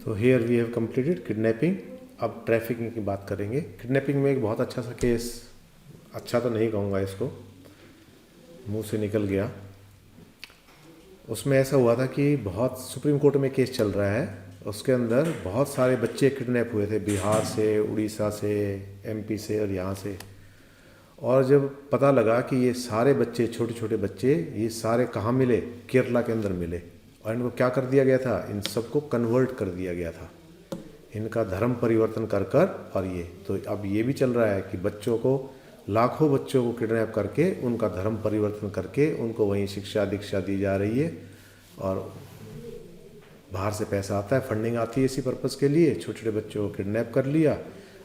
तो here we have completed kidnapping. अब trafficking की बात करेंगे। किडनैपिंग में एक बहुत अच्छा सा केस, अच्छा तो नहीं कहूँगा इसको, मुंह से निकल गया। उसमें ऐसा हुआ था कि बहुत सुप्रीम कोर्ट में केस चल रहा है, उसके अंदर बहुत सारे बच्चे किडनैप हुए थे, बिहार से, उड़ीसा से, एमपी से और यहाँ से। और जब पता लगा कि ये सारे बच्चे, छोटे छोटे बच्चे, ये सारे कहाँ मिले, केरला के अंदर मिले। और इनको क्या कर दिया गया था, इन सबको कन्वर्ट कर दिया गया था, इनका धर्म परिवर्तन कर कर। और ये तो अब ये भी चल रहा है कि बच्चों को, लाखों बच्चों को किडनैप करके उनका धर्म परिवर्तन करके उनको वहीं शिक्षा दीक्षा दी जा रही है। और बाहर से पैसा आता है, फंडिंग आती है इसी पर्पज़ के लिए। छोटे छोटे बच्चों को किडनैप कर लिया।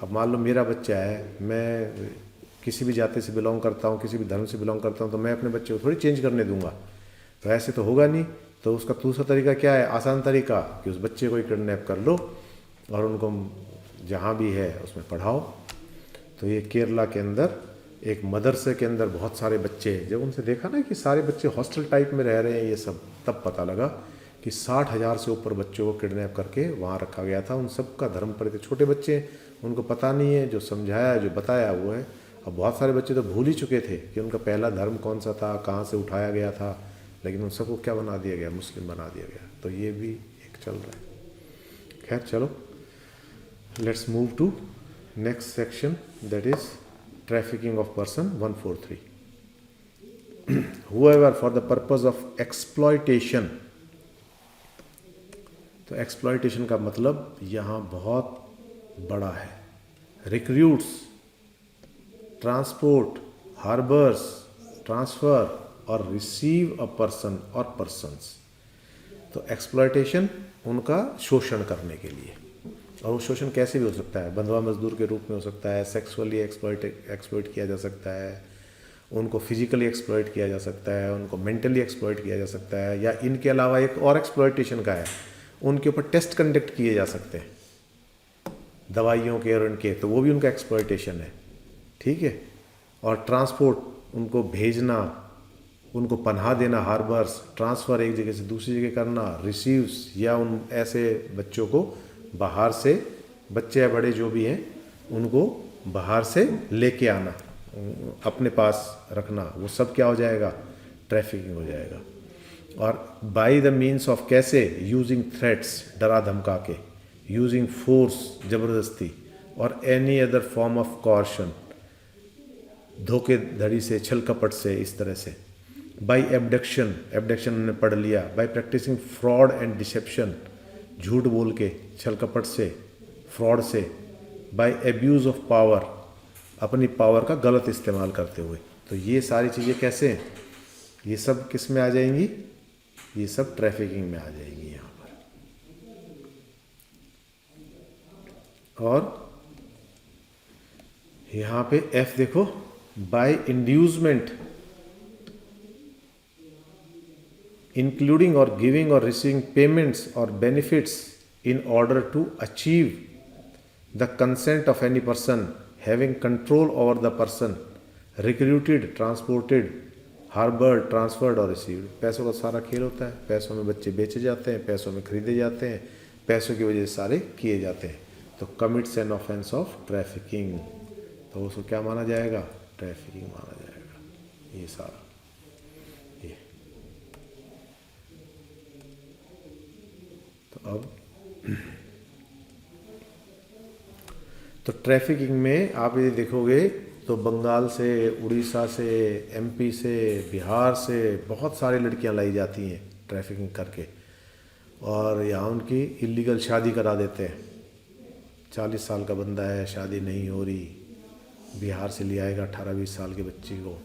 अब मान लो मेरा बच्चा है, मैं किसी भी जाति से बिलोंग करता हूँ, किसी भी धर्म से बिलोंग करता हूँ, तो मैं अपने बच्चे को थोड़ी चेंज करने दूंगा, तो ऐसे तो होगा नहीं। तो उसका दूसरा तरीका क्या है, आसान तरीका, कि उस बच्चे को ही किडनैप कर लो और उनको जहाँ भी है उसमें पढ़ाओ। तो ये केरला के अंदर एक मदरसे के अंदर बहुत सारे बच्चे, जब उनसे देखा ना कि सारे बच्चे हॉस्टल टाइप में रह रहे हैं ये सब, तब पता लगा कि 60,000 से ऊपर बच्चों को किडनैप करके वहाँ रखा गया था। उन सब का धर्म परिवर्तन, छोटे बच्चे, उनको पता नहीं है, जो समझाया, जो बताया वो है। अब बहुत सारे बच्चे तो भूल ही चुके थे कि उनका पहला धर्म कौन सा था, कहाँ से उठाया गया था, लेकिन उन सबको क्या बना दिया गया, मुस्लिम बना दिया गया। तो ये भी एक चल रहा है। खैर चलो, let's move to next section, that is trafficking of person 143. Whoever for the purpose of exploitation, तो एक्सप्लॉयटेशन का मतलब यहाँ बहुत बड़ा है। रिक्रूट्स, ट्रांसपोर्ट, हार्बर्स, ट्रांसफ़र और रिसीव अ पर्सन और पर्सन्स। तो एक्सप्लॉयटेशन उनका शोषण करने के लिए, और वो शोषण कैसे भी हो सकता है, बंधुआ मजदूर के रूप में हो सकता है, सेक्सुअली एक्सप्लॉइट किया जा सकता है, उनको फिजिकली एक्सप्लॉइट किया जा सकता है, उनको मेंटली एक्सप्लॉइट किया जा सकता है, या इनके अलावा एक और एक्सप्लॉइटेशन का है, उनके ऊपर टेस्ट कंडक्ट किए जा सकते हैं दवाइयों के और उनके, तो वो भी उनका एक्सप्लॉइटेशन है। ठीक है। और ट्रांसपोर्ट, उनको भेजना, उनको पनाह देना, हार्बर्स, ट्रांसफ़र एक जगह से दूसरी जगह करना, रिसीव्स, या उन ऐसे बच्चों को बाहर से, बच्चे या बड़े जो भी हैं, उनको बाहर से लेके आना, अपने पास रखना, वो सब क्या हो जाएगा, ट्रैफिकिंग हो जाएगा। और बाय द मीन्स ऑफ, कैसे, यूजिंग थ्रेट्स, डरा धमका के, यूजिंग फोर्स, ज़बरदस्ती, और एनी अदर फॉर्म ऑफ कॉर्शन, धोखेधड़ी से, छल कपट से, इस तरह से। बाय एबडक्शन, एबडक्शन हमने पढ़ लिया। By practising fraud and deception, झूठ बोल के, छल कपट से, फ्रॉड से। बाय एब्यूज़ ऑफ पावर, अपनी पावर का गलत इस्तेमाल करते हुए। तो ये सारी चीज़ें कैसे हैं, ये सब किस में आ जाएंगी, ये सब ट्रैफिकिंग में आ जाएंगी यहाँ पर। और यहाँ पे एफ देखो, by inducement, including or giving or receiving payments or benefits in order to achieve the consent of any person, having control over the person recruited, transported, harbored, transferred or received। पैसों का सारा खेल होता है, पैसों में बच्चे बेचे जाते हैं, पैसों में खरीदे जाते हैं, पैसों की वजह से सारे किए जाते हैं। तो commits an offence of trafficking, तो उसको क्या माना जाएगा, ट्रैफिकिंग माना जाएगा। ये सारा अब तो ट्रैफिकिंग में आप ये देखोगे तो बंगाल से, उड़ीसा से, एमपी से, बिहार से बहुत सारी लड़कियां लाई जाती हैं ट्रैफिकिंग करके, और यहाँ उनकी इलीगल शादी करा देते हैं। 40 साल का बंदा है, शादी नहीं हो रही, बिहार से ले आएगा 18-20 साल के बच्ची को,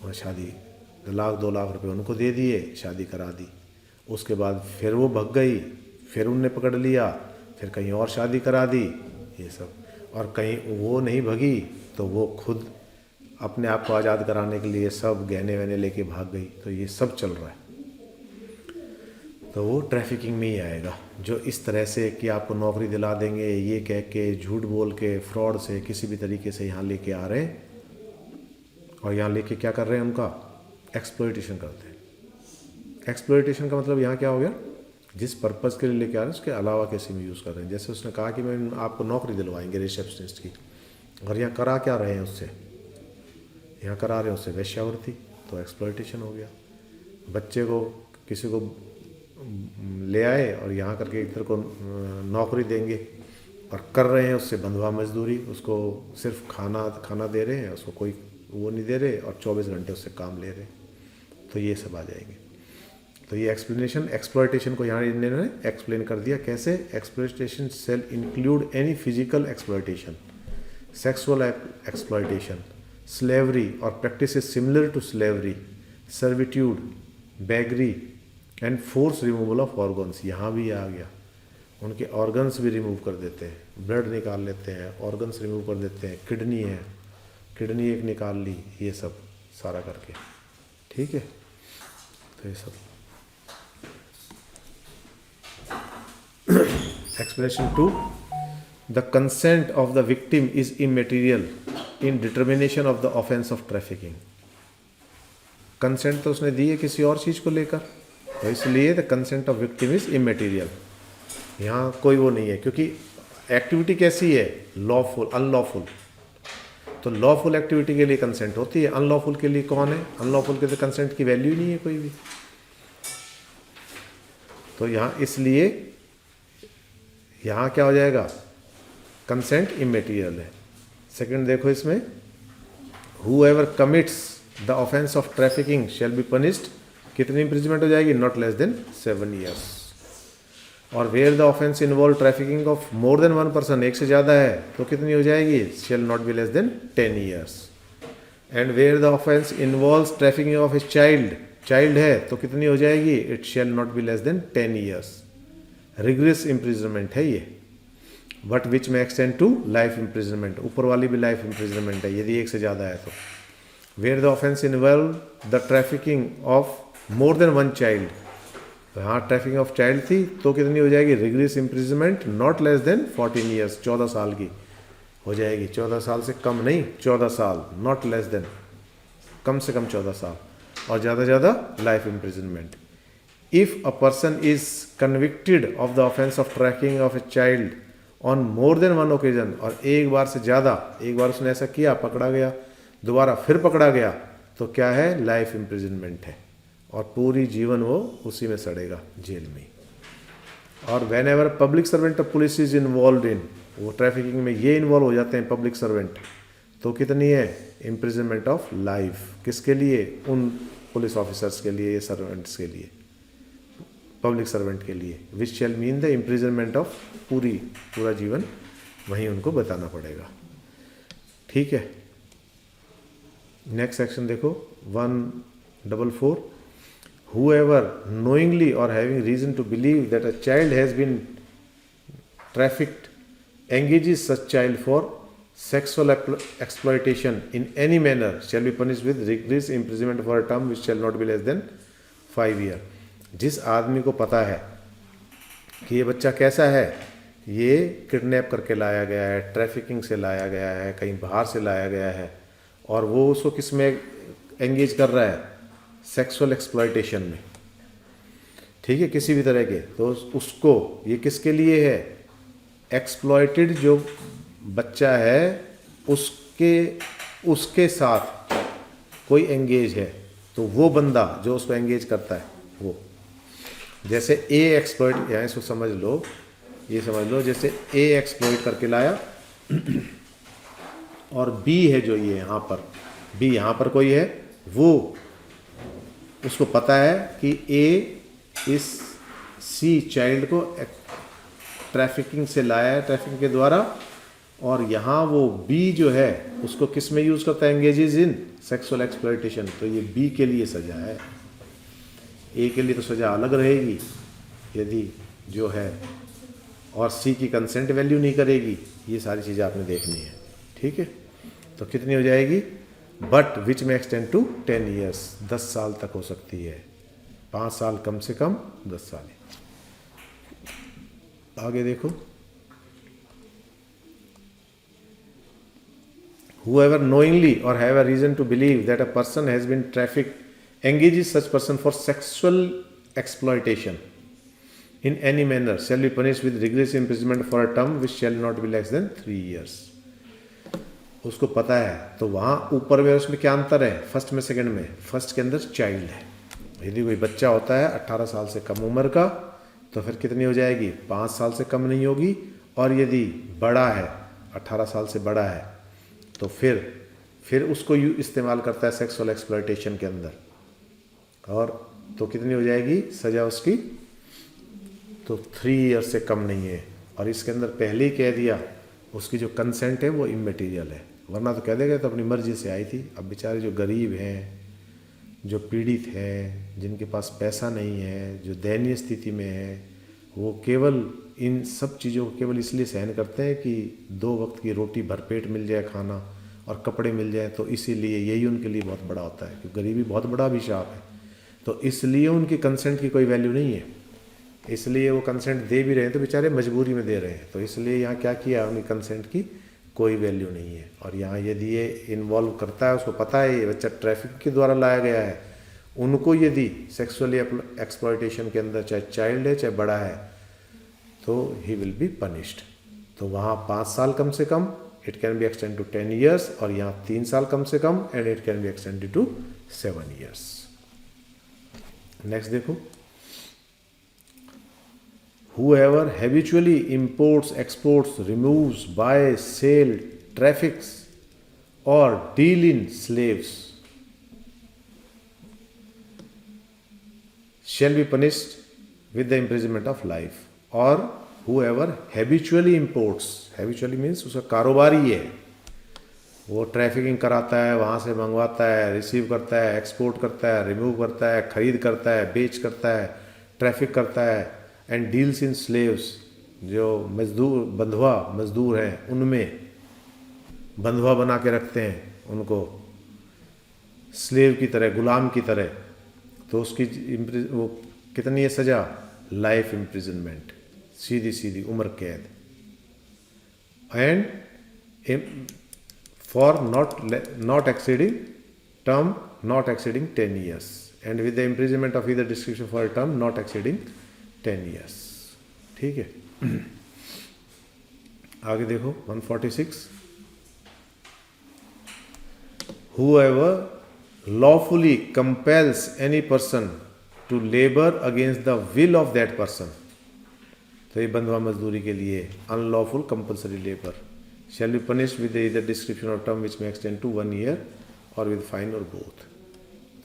और शादी 1 लाख 2 लाख रुपए उनको दे दिए, शादी करा दी। उसके बाद फिर वो भग गई, फिर उनने पकड़ लिया, फिर कहीं और शादी करा दी, ये सब। और कहीं वो नहीं भगी तो वो खुद अपने आप को आज़ाद कराने के लिए सब गहने वहने लेके भाग गई। तो ये सब चल रहा है, तो वो ट्रैफिकिंग में ही आएगा। जो इस तरह से कि आपको नौकरी दिला देंगे, ये कह के, झूठ बोल के, फ्रॉड से, किसी भी तरीके से यहाँ लेके आ रहे हैं, और यहाँ लेके क्या कर रहे हैं, उनका एक्सप्लॉइटेशन करते हैं। एक्सप्लॉइटेशन का मतलब यहाँ क्या हो गया, जिस पर्पज़ के लिए लेके आ रहे हैं उसके अलावा कैसे में यूज़ कर रहे हैं। जैसे उसने कहा कि मैं आपको नौकरी दिलवाएंगे रिसेप्शनिस्ट की, और यहाँ करा क्या रहे हैं उससे, यहाँ करा रहे हैं उससे वेश्यावृत्ति, तो एक्सप्लॉयटेशन हो गया। बच्चे को किसी को ले आए और यहाँ करके इधर को नौकरी देंगे और कर रहे हैं उससे बंधुआ मजदूरी, उसको सिर्फ खाना दे रहे हैं, उसको कोई वो नहीं दे रहे और 24 घंटे उससे काम ले रहे हैं, तो ये सब आ जाएंगे। तो ये एक्सप्लेनेशन एक्सप्लॉयटेशन को यहाँ इन्होंने एक्सप्लेन कर दिया कैसे। Exploitation shall include any physical exploitation, sexual exploitation, slavery और practices similar to slavery, servitude, beggary and force removal of organs. यहाँ भी आ गया, उनके ऑर्गन्स भी रिमूव कर देते हैं, ब्लड निकाल लेते हैं, ऑर्गन्स रिमूव कर देते हैं, किडनी है, किडनी एक निकाल ली, ये सब सारा करके, ठीक है। तो ये सब explanation 2, the consent of the victim is immaterial in determination of the offence of trafficking. Consent तो उसने दी है किसी और चीज़ को लेकर, तो इसलिए the consent of victim is immaterial. यहाँ कोई वो नहीं है, क्योंकि एक्टिविटी कैसी है, लॉफुल अनलॉफुल, तो लॉफुल एक्टिविटी के लिए कंसेंट होती है, अनलॉफुल के लिए कौन है, अनलॉफुल के लिए कंसेंट की वैल्यू ही नहीं है कोई भी। तो यहाँ इसलिए यहाँ क्या हो जाएगा, कंसेंट इमेटीरियल है। सेकंड देखो इसमें, whoever commits the offence of trafficking shall be punished, कितनी इम्प्रिजमेंट हो जाएगी, नॉट लेस देन 7 years। और where the offence involve trafficking of more than 1 person, एक से ज़्यादा है तो कितनी हो जाएगी, shall not be less than 10 years। And where the offence involve trafficking of a child है तो कितनी हो जाएगी, it shall not be less than 10 years। Rigorous imprisonment है ये, बट विच में एक्सटेंड टू लाइफ इम्प्रिजनमेंट, ऊपर वाली भी लाइफ इम्प्रिजनमेंट है यदि एक से ज़्यादा है तो। Where the offence involve the trafficking of more than 1 child, हाँ ट्रैफिकिंग ऑफ चाइल्ड थी तो कितनी हो जाएगी, rigorous imprisonment not less than 14 years, 14 साल की हो जाएगी, 14 साल से कम नहीं, 14 साल, नॉट लेस देन, कम से कम 14 साल, और ज़्यादा से ज़्यादा life imprisonment. If a person is convicted of the offence of tracking of a child on more than 1 occasion, और एक बार से ज़्यादा, एक बार उसने ऐसा किया, पकड़ा गया, दोबारा फिर पकड़ा गया, तो क्या है, लाइफ इम्प्रिजनमेंट है, और पूरी जीवन वो उसी में सड़ेगा, जेल में। और when ever public servant of police is involve in, वो ट्रैफिकिंग में ये इन्वॉल्व हो जाते हैं पब्लिक सर्वेंट, तो कितनी है, इम्प्रिजनमेंट ऑफ लाइफ। किसके लिए, उन पुलिस ऑफिसर्स के लिए, सर्वेंट्स के लिए, पब्लिक सर्वेंट के लिए, विच शैल मीन द इम्प्रिजनमेंट ऑफ पूरा जीवन वहीं उनको बताना पड़ेगा, ठीक है। नेक्स्ट सेक्शन देखो 144, whoever knowingly or having reason to believe that a child has been trafficked engages such child for sexual exploitation in any manner shall be punished with rigorous imprisonment for a term which shall not be less than 5 years। जिस आदमी को पता है कि ये बच्चा कैसा है, ये किडनैप करके लाया गया है, ट्रैफिकिंग से लाया गया है, कहीं बाहर से लाया गया है, और वो उसको किस में एंगेज कर रहा है, सेक्सुअल एक्सप्लॉयटेशन में, ठीक है, किसी भी तरह के, तो उसको ये किसके लिए है, एक्सप्लॉयटेड जो बच्चा है उसके साथ कोई एंगेज है, तो वो बंदा जो उसको एंगेज करता है, वो जैसे ए एक्सप्लॉइट, यहाँ इसको समझ लो, ये समझ लो, जैसे ए एक्सप्लॉइट करके लाया और बी है जो ये यहाँ पर, बी यहाँ पर कोई है, वो उसको पता है कि ए इस सी चाइल्ड को ट्रैफिकिंग से लाया है, ट्रैफिकिंग के द्वारा, और यहाँ वो बी जो है उसको किस में यूज़ करता है, एंगेजेस इन सेक्सुअल एक्सप्लॉयटेशन, तो ये बी के लिए सज़ा है। ए के लिए तो सज़ा अलग रहेगी यदि जो है, और सी की कंसेंट वैल्यू नहीं करेगी, ये सारी चीज़ें आपने देखनी है, ठीक है। तो कितनी हो जाएगी, बट विच में एक्सटेंड टू 10 years, 10 साल तक हो सकती है, 5 साल कम से कम, 10 साल। आगे देखो, whoever knowingly or have a reason to believe that a person has been trafficked engages such person for sexual exploitation in any manner shall be punished with rigorous imprisonment for a term which shall not be less than 3 years. उसको पता है, तो वहाँ ऊपर में उसमें क्या अंतर है फर्स्ट में सेकंड में? फर्स्ट के अंदर चाइल्ड है, यदि कोई बच्चा होता है 18 साल से कम उम्र का तो फिर कितनी हो जाएगी? 5 साल से कम नहीं होगी, और यदि बड़ा है 18 साल से बड़ा है तो फिर उसको इस्तेमाल करता है सेक्सुअल एक्सप्लॉयटेशन के अंदर, और तो कितनी हो जाएगी सज़ा उसकी? तो 3 ईयर्स से कम नहीं है। और इसके अंदर पहले ही कह दिया उसकी जो कंसेंट है वो इमैटीरियल है, वरना तो कह देगा तो अपनी मर्जी से आई थी। अब बेचारे जो गरीब हैं, जो पीड़ित हैं, जिनके पास पैसा नहीं है, जो दयनीय स्थिति में है, वो केवल इन सब चीज़ों को केवल इसलिए सहन करते हैं कि 2 वक्त की रोटी भरपेट मिल जाए, खाना और कपड़े मिल जाए, तो इसीलिए यही उनके लिए बहुत बड़ा होता है, क्योंकि गरीबी बहुत बड़ा अभिशाप है। तो इसलिए उनकी कंसेंट की कोई वैल्यू नहीं है, इसलिए वो कंसेंट दे भी रहे हैं तो बेचारे मजबूरी में दे रहे हैं, तो इसलिए यहाँ क्या किया, उनकी कंसेंट की कोई वैल्यू नहीं है। और यहाँ यदि ये इन्वॉल्व करता है, उसको पता है ये बच्चा ट्रैफिक के द्वारा लाया गया है, उनको यदि सेक्सुअली एक्सप्लॉयटेशन के अंदर चाहे चाइल्ड है चाहे बड़ा है तो ही विल बी पनिश्ड। तो वहाँ 5 साल कम से कम, it can be extend to 10 years, और यहाँ 3 साल कम से कम, and it can be extended to 7 years. Next देखो, whoever habitually imports, exports, removes, buys, sells, traffics or deal in slaves shall be punished with the imprisonment of life. और whoever habitually imports, habitually means उसका कारोबार ही है, वो trafficking कराता है, वहाँ से मंगवाता है, रिसीव करता है, एक्सपोर्ट करता है, रिमूव करता है, खरीद करता है, बेच करता है, ट्रैफिक करता है, एंड डील्स इन स्लेव्स, जो मजदूर बंधुआ मजदूर हैं उनमें बंधुआ बना के रखते हैं उनको स्लेव की तरह, गुलाम की तरह, तो उसकी वो कितनी है सज़ा? लाइफ इम्प्रिजनमेंट, सीधी सीधी उम्र कैद। And for not exceeding term not exceeding 10 years, and with the imprisonment of either description for a term not exceeding 10 years. ठीक है, आगे देखो 146, whoever lawfully compels any person to labor against the will of that person, तो ये बंधुआ मजदूरी के लिए unlawful compulsory labour shall be punished with either description of term which may extend to 1 year or with fine or both,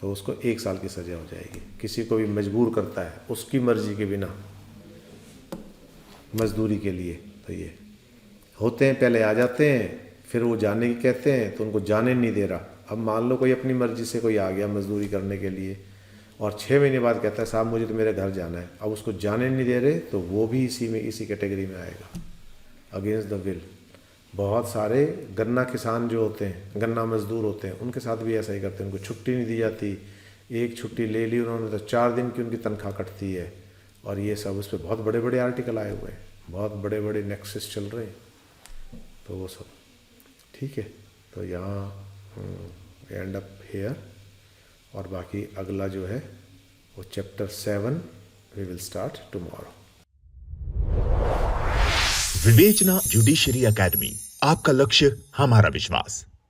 तो उसको 1 साल की सजा हो जाएगी। किसी को भी मजबूर करता है उसकी मर्जी के बिना मजदूरी के लिए, तो ये होते हैं, पहले आ जाते हैं, फिर वो जाने की कहते हैं तो उनको जाने नहीं दे रहा। अब मान लो कोई अपनी मर्जी से कोई आ गया मजदूरी करने के लिए और 6 महीने बाद कहता है साहब मुझे तो मेरे घर जाना है, अब उसको जाने नहीं दे रहे, तो वो भी इसी कैटेगरी में आएगा, अगेंस्ट द विल। बहुत सारे गन्ना किसान जो होते हैं, गन्ना मजदूर होते हैं, उनके साथ भी ऐसा ही करते हैं, उनको छुट्टी नहीं दी जाती, एक छुट्टी ले ली उन्होंने तो 4 दिन की उनकी तनख्वाह कटती है, और ये सब उस पर बहुत बड़े बड़े आर्टिकल आए हुए हैं, बहुत बड़े बड़े नेक्सस चल रहे हैं, तो वो सब ठीक है। तो यहाँ एंड अप हेयर, और बाकी अगला जो है वो chapter 7 we will start tomorrow. Vivechana judiciary academy, आपका लक्ष्य हमारा विश्वास।